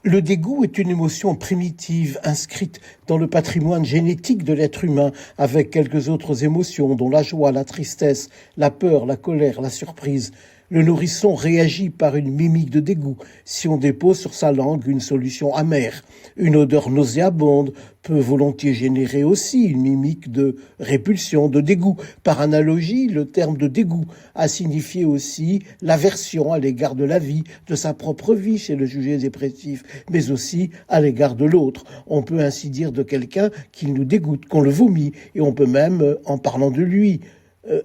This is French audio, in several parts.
Le dégoût est une émotion primitive inscrite dans le patrimoine génétique de l'être humain avec quelques autres émotions dont la joie, la tristesse, la peur, la colère, la surprise. Le nourrisson réagit par une mimique de dégoût si on dépose sur sa langue une solution amère. Une odeur nauséabonde peut volontiers générer aussi une mimique de répulsion, de dégoût. Par analogie, le terme de dégoût a signifié aussi l'aversion à l'égard de la vie, de sa propre vie chez le jugé dépressif, mais aussi à l'égard de l'autre. On peut ainsi dire de quelqu'un qu'il nous dégoûte, qu'on le vomit, et on peut même, en parlant de lui,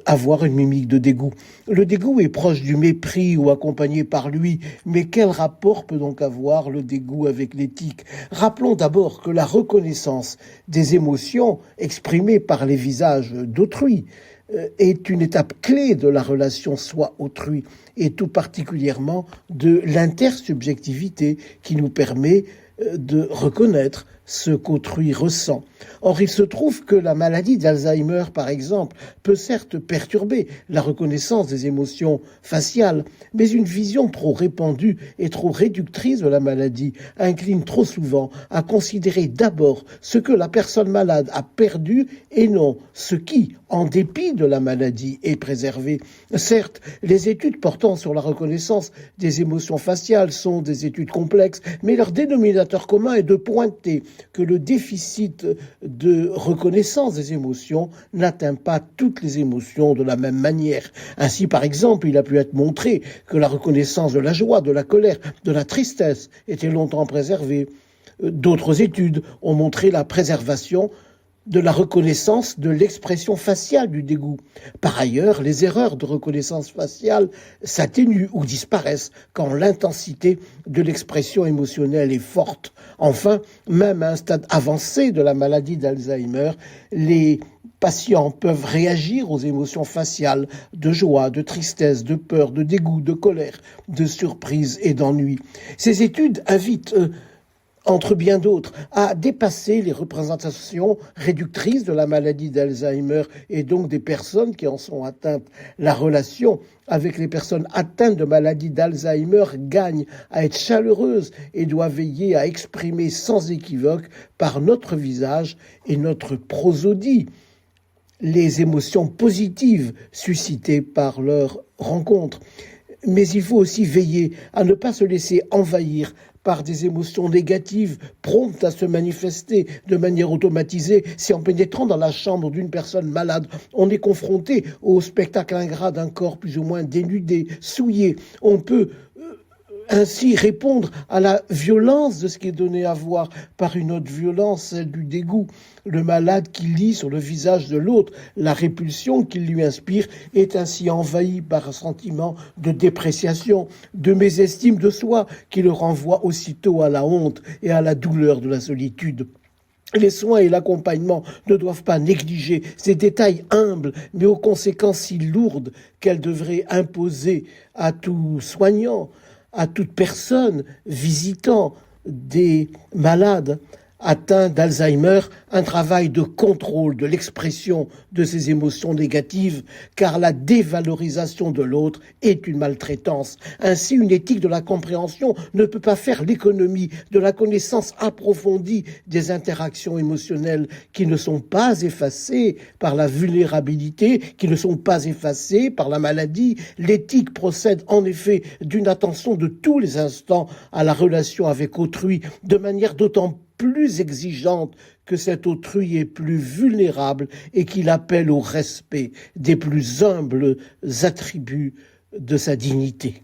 avoir une mimique de dégoût. Le dégoût est proche du mépris ou accompagné par lui, mais quel rapport peut donc avoir le dégoût avec l'éthique? Rappelons d'abord que la reconnaissance des émotions exprimées par les visages d'autrui est une étape clé de la relation soi-autrui et tout particulièrement de l'intersubjectivité qui nous permet de reconnaître ce qu'autrui ressent. Or, il se trouve que la maladie d'Alzheimer, par exemple, peut certes perturber la reconnaissance des émotions faciales, mais une vision trop répandue et trop réductrice de la maladie incline trop souvent à considérer d'abord ce que la personne malade a perdu et non ce qui, en dépit de la maladie, est préservé. Certes, les études portant sur la reconnaissance des émotions faciales sont des études complexes, mais leur dénominateur commun est de pointer que le déficit de reconnaissance des émotions n'atteint pas toutes les émotions de la même manière. Ainsi, par exemple, il a pu être montré que la reconnaissance de la joie, de la colère, de la tristesse était longtemps préservée. D'autres études ont montré la préservation de la reconnaissance de l'expression faciale du dégoût. Par ailleurs, les erreurs de reconnaissance faciale s'atténuent ou disparaissent quand l'intensité de l'expression émotionnelle est forte. Enfin, même à un stade avancé de la maladie d'Alzheimer, les patients peuvent réagir aux émotions faciales de joie, de tristesse, de peur, de dégoût, de colère, de surprise et d'ennui. Ces études invitent entre bien d'autres, à dépasser les représentations réductrices de la maladie d'Alzheimer et donc des personnes qui en sont atteintes. La relation avec les personnes atteintes de maladie d'Alzheimer gagne à être chaleureuse et doit veiller à exprimer sans équivoque par notre visage et notre prosodie les émotions positives suscitées par leur rencontre. Mais il faut aussi veiller à ne pas se laisser envahir par des émotions négatives promptes à se manifester de manière automatisée. Si en pénétrant dans la chambre d'une personne malade, on est confronté au spectacle ingrat d'un corps plus ou moins dénudé, souillé, on peut ainsi répondre à la violence de ce qui est donné à voir par une autre violence, celle du dégoût. Le malade qui lit sur le visage de l'autre la répulsion qu'il lui inspire est ainsi envahi par un sentiment de dépréciation, de mésestime de soi qui le renvoie aussitôt à la honte et à la douleur de la solitude. Les soins et l'accompagnement ne doivent pas négliger ces détails humbles, mais aux conséquences si lourdes qu'elles devraient imposer à tout soignant, à toute personne visitant des malades atteints d'Alzheimer, un travail de contrôle de l'expression de ces émotions négatives, car la dévalorisation de l'autre est une maltraitance. Ainsi, une éthique de la compréhension ne peut pas faire l'économie de la connaissance approfondie des interactions émotionnelles qui ne sont pas effacées par la vulnérabilité, qui ne sont pas effacées par la maladie. L'éthique procède en effet d'une attention de tous les instants à la relation avec autrui, de manière d'autant plus exigeante que cet autrui est plus vulnérable et qu'il appelle au respect des plus humbles attributs de sa dignité.